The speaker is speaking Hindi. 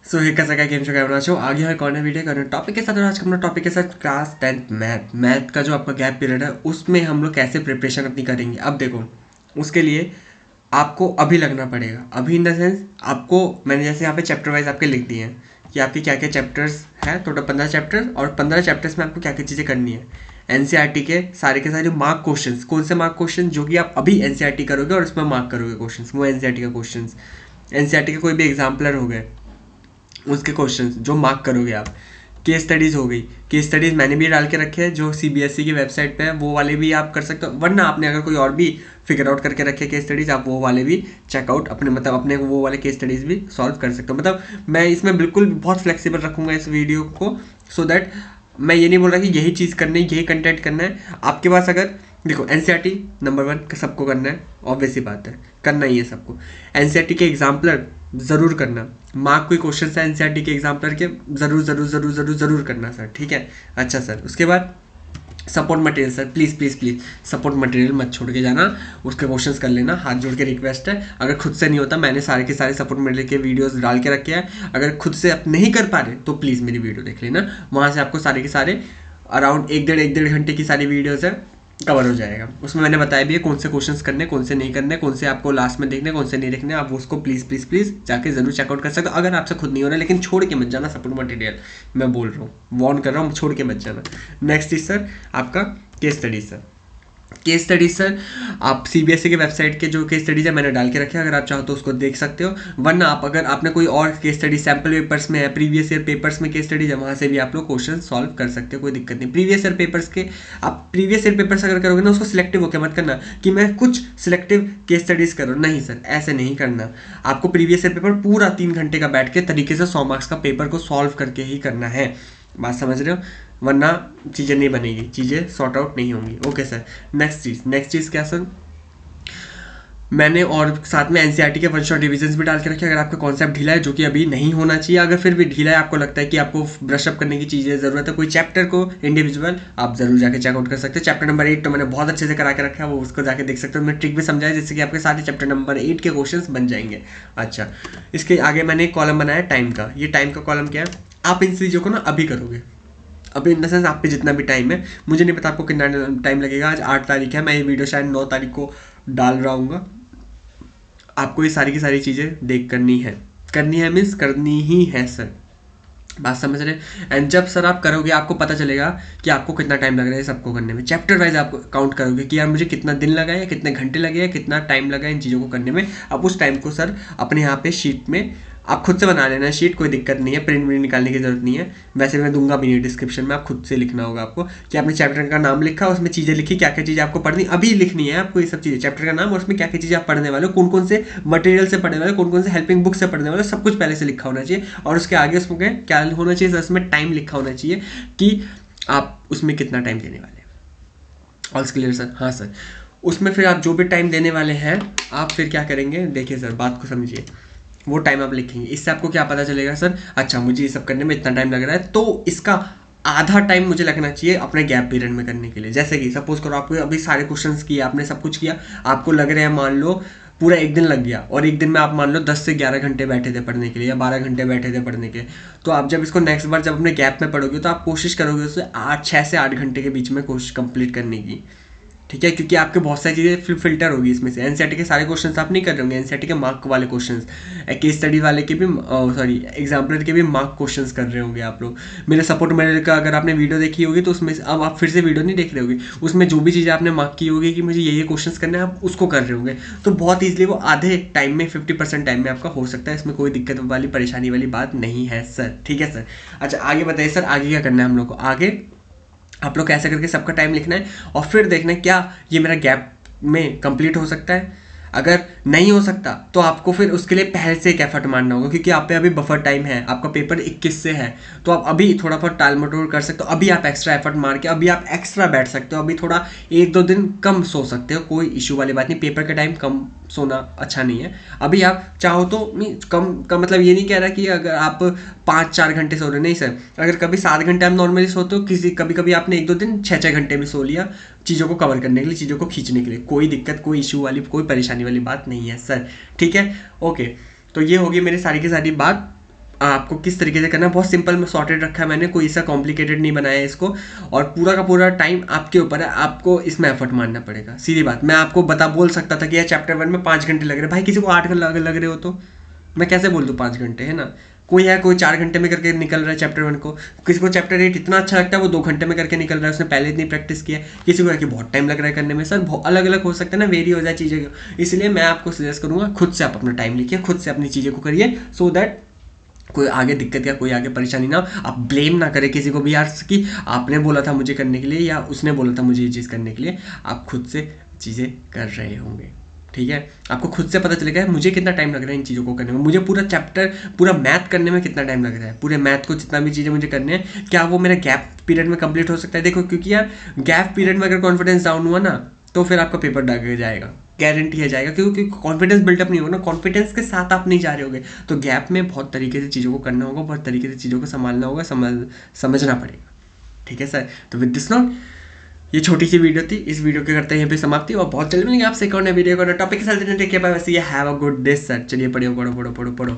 सो हे कैसा क्या गेम शो कैमरा शो आगे है कौन है वीडियो कौन टॉपिक के साथ। और आज का अपना टॉपिक के साथ क्लास 10th मैथ का जो आपका गैप पीरियड है उसमें हम लोग कैसे प्रिपरेशन अपनी करेंगे। अब देखो उसके लिए आपको अभी लगना पड़ेगा। अभी इन द सेंस आपको मैंने जैसे यहाँ पे चैप्टर वाइज आपके लिख दिए हैं कि आपके क्या क्या चैप्टर्स हैं, टोटल 15 चैप्टर, और 15 चैप्टर्स में आपको क्या क्या चीज़ें करनी है। एनसीईआरटी के सारे मार्क क्वेश्चंस, कौन से मार्क क्वेश्चन जो कि आप अभी एनसीईआरटी करोगे और उसमें मार्क करोगे क्वेश्चंस, वो एनसीईआरटी का क्वेश्चंस। एनसीईआरटी के कोई भी एग्जाम्पलर हो गए उसके क्वेश्चंस जो मार्क करोगे आप। केस स्टडीज़ हो गई, केस स्टडीज़ मैंने भी डाल के रखे हैं जो सीबीएसई की वेबसाइट पे है, वो वाले भी आप कर सकते हो। वरना आपने अगर कोई और भी फिगर आउट करके रखे केस स्टडीज़, आप वो वाले भी चेकआउट अपने मतलब अपने वो वाले केस स्टडीज़ भी सॉल्व कर सकते हो। मतलब मैं इसमें बिल्कुल बहुत फ्लेक्सिबल रखूँगा इस वीडियो को, सो दैट मैं ये नहीं बोल रहा कि यही चीज़ करनी है, यही कंटेंट करना है आपके पास। अगर देखो एनसीईआरटी नंबर 1 सबको करना है, ऑब्वियस ही बात है, करना ही है सबको। एनसीईआरटी के एग्जाम्पलर ज़रूर करना, मार्क कोई क्वेश्चन है एनसीईआरटी के एग्जाम्पलर के, ज़रूर ज़रूर ज़रूर ज़रूर ज़रूर करना सर, ठीक है। अच्छा सर, उसके बाद support material sir, please please please support material मत छोड़ के जाना, उसके क्वेश्चंस कर लेना, हाथ जोड़ के रिक्वेस्ट है। अगर खुद से नहीं होता, मैंने सारे के सारे सपोर्ट मटेरियल के वीडियोस डाल के रखे हैं, अगर खुद से आप नहीं कर पा रहे तो प्लीज़ मेरी वीडियो देख लेना, वहाँ से आपको सारे के सारे अराउंड एक डेढ़ घंटे की सारी वीडियोज़ है, कवर हो जाएगा। उसमें मैंने बताया भी है कौन से क्वेश्चंस करने, कौन से नहीं करने, कौन से आपको लास्ट में देखने, कौन से नहीं देखने। आप उसको प्लीज़ प्लीज़ प्लीज़ जाके ज़रूर चेकआउट कर सकते हो अगर आपसे खुद नहीं हो रहा है। लेकिन छोड़ के मत जाना सपोर्ट मटेरियल, मैं बोल रहा हूँ, वार्न कर रहा हूँ, छोड़ के मत जाना। नेक्स्ट इज सर आपका case study sir. Case studies sir आप सीबीएसई के वेबसाइट के जो केस स्टडीज है मैंने डाल के रखे हैं, अगर आप चाहो तो उसको देख सकते हो। वरना आप अगर आपने कोई और केस स्टडी सैम्पल पेपर्स में है, प्रीवियस ईयर पेपर्स में केस स्टडीज है, वहाँ से भी आप लोग क्वेश्चन सॉल्व कर सकते हो, कोई दिक्कत नहीं। प्रीवियस ईयर पेपर्स के आप प्रीवियस ईयर पेपर्स अगर करोगे ना, उसको सिलेक्टिव होकर मत करना कि मैं कुछ सिलेक्टिव केस स्टडीज करूँ, नहीं सर, ऐसे नहीं करना। आपको प्रीवियस ईयर पेपर पूरा 3 घंटे का बैठ के तरीके से 100 मार्क्स का पेपर को सॉल्व करके ही करना है, बात समझ रहे हो, वरना चीज़ें नहीं बनेगी, चीज़ें सॉर्ट आउट नहीं होंगी। ओके सर, नेक्स्ट चीज़ क्या सर, मैंने और साथ में एनसीईआरटी के वन शॉट रिविजन्स भी डाल के रखे। अगर आपका कॉन्सेप्ट ढीला है, जो कि अभी नहीं होना चाहिए, अगर फिर भी ढीला है, आपको लगता है कि आपको ब्रशअप करने की चीज़ें ज़रूरत है कोई चैप्टर को इंडिविजुअल, आप जरूर जाके चेकआउट कर सकते हैं। चैप्टर नंबर 8 तो मैंने बहुत अच्छे से करा के रखा है, वो उसको जाके देख सकते हो। मैंने ट्रिक भी समझाया जिससे कि आपके सारे चैप्टर नंबर 8 के क्वेश्चन बन जाएंगे। अच्छा, इसके आगे मैंने एक कॉलम बनाया टाइम का। ये टाइम का कॉलम क्या है, आप इन चीज़ों को ना अभी करोगे, अभी इन द सेंस आप पे जितना भी टाइम है, मुझे नहीं पता आपको कितना टाइम लगेगा। आज 8 तारीख है, मैं ये वीडियो शायद 9 तारीख को डाल रहा हूँ। आपको ये सारी की सारी चीज़ें देख करनी है मीन्स करनी ही है सर, बात समझ रहे हैं। एंड जब सर आप करोगे आपको पता चलेगा कि आपको कितना टाइम लग रहा है सबको करने में। चैप्टर वाइज आप काउंट करोगे कि यार मुझे कितना दिन लगा है, कितने घंटे लगे हैं, कितना टाइम लगा है इन चीज़ों को करने में। अब उस टाइम को सर अपने यहाँ पे शीट में आप खुद से बना लेना शीट, कोई दिक्कत नहीं है, प्रिंट भी निकालने की जरूरत नहीं है। वैसे मैं दूंगा भी नहीं डिस्क्रिप्शन में, आप खुद से लिखना होगा आपको कि आपने चैप्टर का नाम लिखा, उसमें चीज़ें लिखी, क्या क्या चीज़ें आपको पढ़नी अभी लिखनी है आपको, ये सब चीज़ें चैप्टर का नाम और उसमें क्या क्या चीज़ें आप पढ़ने वाले हो, कौन कौन से मटेरियल से पढ़ने वाले, कौन कौन से हेल्पिंग बुक से पढ़ने वाले, सब कुछ पहले से लिखा होना चाहिए। और उसके आगे उसमें क्या होना चाहिए, उसमें टाइम लिखा होना चाहिए कि आप उसमें कितना टाइम देने वाले हैं। All clear sir? हाँ सर, उसमें फिर आप जो भी टाइम देने वाले हैं आप फिर क्या करेंगे, देखिए सर बात को समझिए, वो टाइम आप लिखेंगे। इससे आपको क्या पता चलेगा सर, अच्छा मुझे ये सब करने में इतना टाइम लग रहा है, तो इसका आधा टाइम मुझे लगना चाहिए अपने गैप पीरियड में करने के लिए। जैसे कि सपोज करो आपको अभी सारे क्वेश्चंस किए, आपने सब कुछ किया, आपको लग रहे हैं मान लो पूरा एक दिन लग गया, और एक दिन में आप मान लो 10 से 11 घंटे बैठे थे पढ़ने के लिए या 12 घंटे बैठे थे पढ़ने के। तो आप जब इसको नेक्स्ट बार जब अपने गैप में पढ़ोगे तो आप कोशिश करोगे उससे 6 से 8 घंटे के बीच में कोशिश कंप्लीट करने की, ठीक है, क्योंकि आपके बहुत सारी चीज़ें फिल्टर होगी इसमें से। एनसीईआरटी के सारे क्वेश्चंस आप नहीं कर रहे होंगे, एनसीईआरटी के मार्क वाले क्वेश्चंस, केस स्टडी वाले के भी सॉरी एग्जाम्पलर के भी मार्क क्वेश्चंस कर रहे होंगे आप लोग। मेरे सपोर्ट मेरे का अगर आपने वीडियो देखी होगी तो उसमें अब आप फिर से वीडियो नहीं देख रहे होगे, उसमें जो भी चीज़ें आपने मार्क की होगी कि मुझे ये क्वेश्चन करने हैं, आप उसको कर रहे होंगे। तो बहुत ईजिली वो आधे टाइम में 50% टाइम में आपका हो सकता है, इसमें कोई दिक्कत वाली परेशानी वाली बात नहीं है सर, ठीक है सर। अच्छा आगे बताइए सर, आगे क्या करना है हम लोग को, आगे आप लोग कैसे करके सबका टाइम लिखना है और फिर देखना है क्या ये मेरा गैप में कंप्लीट हो सकता है। अगर नहीं हो सकता तो आपको फिर उसके लिए पहले से एक एफर्ट मारना होगा, क्योंकि आप पे अभी बफर टाइम है, आपका पेपर 21 से है, तो आप अभी थोड़ा बहुत टाल मटोल कर सकते हो। अभी आप एक्स्ट्रा एफर्ट मार के अभी आप एक्स्ट्रा बैठ सकते हो, अभी थोड़ा 1-2 दिन कम सो सकते हो, कोई इशू वाली बात नहीं। पेपर का टाइम कम सोना अच्छा नहीं है। अभी आप चाहो तो कम मतलब ये नहीं कह रहा कि अगर आप 5-4 घंटे सो रहे, नहीं सर, अगर कभी 7 घंटे आप नॉर्मली सोते हो, कभी कभी आपने 1-2 दिन 6-6 घंटे भी सो लिया चीज़ों को कवर करने के लिए, चीज़ों को खींचने के लिए, कोई दिक्कत कोई इशू वाली कोई परेशानी वाली बात नहीं है सर, ठीक है। ओके, तो ये होगी मेरी सारी की सारी बात आपको किस तरीके से करना है, बहुत सिंपल में सॉर्टेड रखा है मैंने, कोई ऐसा कॉम्प्लिकेटेड नहीं बनाया है इसको। और पूरा का पूरा टाइम आपके ऊपर है, आपको इसमें एफर्ट मारना पड़ेगा। सीधी बात, मैं आपको बोल सकता था कि यार चैप्टर 1 में 5 घंटे लग रहे, भाई किसी को 8 घंटे लग रहे हो तो मैं कैसे बोल दूँ 5 घंटे, है ना। कोई 4 घंटे में करके निकल रहा है चैप्टर 1 को, किसी को चैप्टर 8 इतना अच्छा लगता है वो 2 घंटे में करके निकल रहा है, उसने पहले इतनी प्रैक्टिस किया है। किसी को है कि बहुत टाइम लग रहा है करने में। सर अलग अलग हो सकता है ना, वेरी हो जाए चीज़ें। इसलिए मैं आपको सजेस्ट करूँगा खुद से आप अपना टाइम लिखिए, खुद से अपनी चीज़ें को करिए, सो दैट कोई आगे दिक्कत या कोई आगे परेशानी ना हो। आप ब्लेम ना करें किसी को भी यार कि आपने बोला था मुझे करने के लिए या उसने बोला था मुझे ये चीज़ करने के लिए। आप खुद से चीज़ें कर रहे होंगे, ठीक है। आपको खुद से पता चलेगा मुझे कितना टाइम लग रहा है इन चीज़ों को करने में, मुझे पूरा चैप्टर पूरा मैथ करने में कितना टाइम लग रहा है, पूरे मैथ को जितना भी चीज़ें मुझे करने हैं क्या वो मेरे गैप पीरियड में कंप्लीट हो सकता है। देखो क्योंकि यार गैप पीरियड में अगर कॉन्फिडेंस डाउन हुआ ना तो फिर आपका पेपर डाल जाएगा, गारंटी है जाएगा, क्योंकि कॉन्फिडेंस बिल्डअप नहीं होगा ना, कॉन्फिडेंस के साथ आप नहीं जा रहे होगे। तो गैप में बहुत तरीके से चीज़ों को करना होगा, बहुत तरीके से चीज़ों को संभालना होगा, समझना पड़ेगा, ठीक है सर। तो विद दिस नोट ये छोटी सी वीडियो थी, इस वीडियो के करते हैं यहाँ पे समाप्ति, और बहुत जल्दी मिलेंगे आपसे एक और नए वीडियो को टॉपिक के साथ। Take care, bye bye, see you, have a good day sir. चलिए पढ़ो पढ़ो पढ़ो पढ़ो पढ़ो।